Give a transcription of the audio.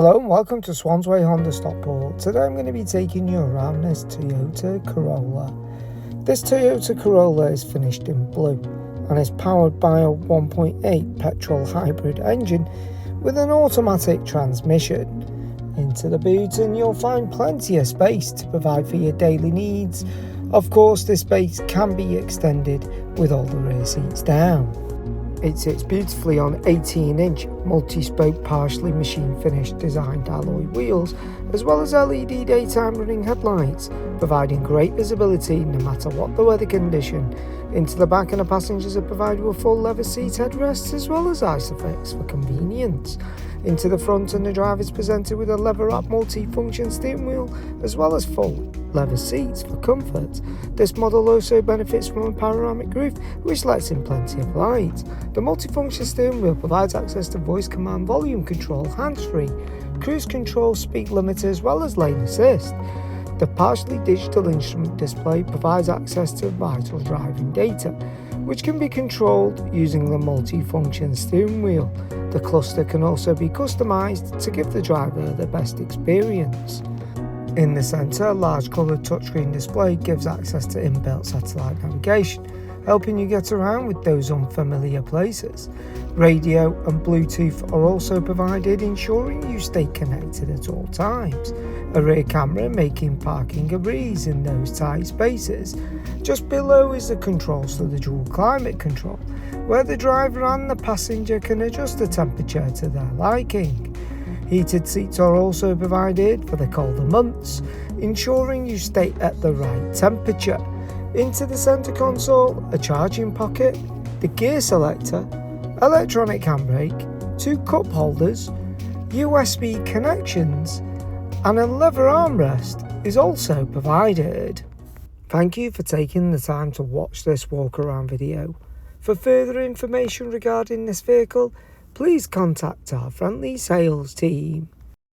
Hello and welcome to Swansway Honda Stockport. Today I'm going to be taking you around this Toyota Corolla. This Toyota Corolla is finished in blue and is powered by a 1.8 petrol hybrid engine with an automatic transmission. Into the boot and you'll find plenty of space to provide for your daily needs. Of course, this space can be extended with all the rear seats down. It sits beautifully on 18-inch multi-spoke partially machine-finished designed alloy wheels, as well as LED daytime running headlights, providing great visibility no matter what the weather condition. Into the back and the passengers are provided with full leather seat headrests as well as ISOFIX for convenience. Into the front and the driver is presented with a lever-wrap multi-function steering wheel as well as full leather seats for comfort. This model also benefits from a panoramic roof which lets in plenty of light. The multifunction steering wheel provides access to voice command, volume control, hands-free, cruise control, speed limiter as well as lane assist. The partially digital instrument display provides access to vital driving data, which can be controlled using the multi-function steering wheel. The cluster can also be customised to give the driver the best experience. In the centre, a large coloured touchscreen display gives access to inbuilt satellite navigation, helping you get around with those unfamiliar places. Radio and Bluetooth are also provided, ensuring you stay connected at all times. A rear camera making parking a breeze in those tight spaces. Just below is the controls to the dual climate control, where the driver and the passenger can adjust the temperature to their liking. Heated seats are also provided for the colder months, ensuring you stay at the right temperature. Into the centre console, a charging pocket, the gear selector, electronic handbrake, 2 cup holders, USB connections, and a leather armrest is also provided. Thank you for taking the time to watch this walk around video. For further information regarding this vehicle, please contact our friendly sales team.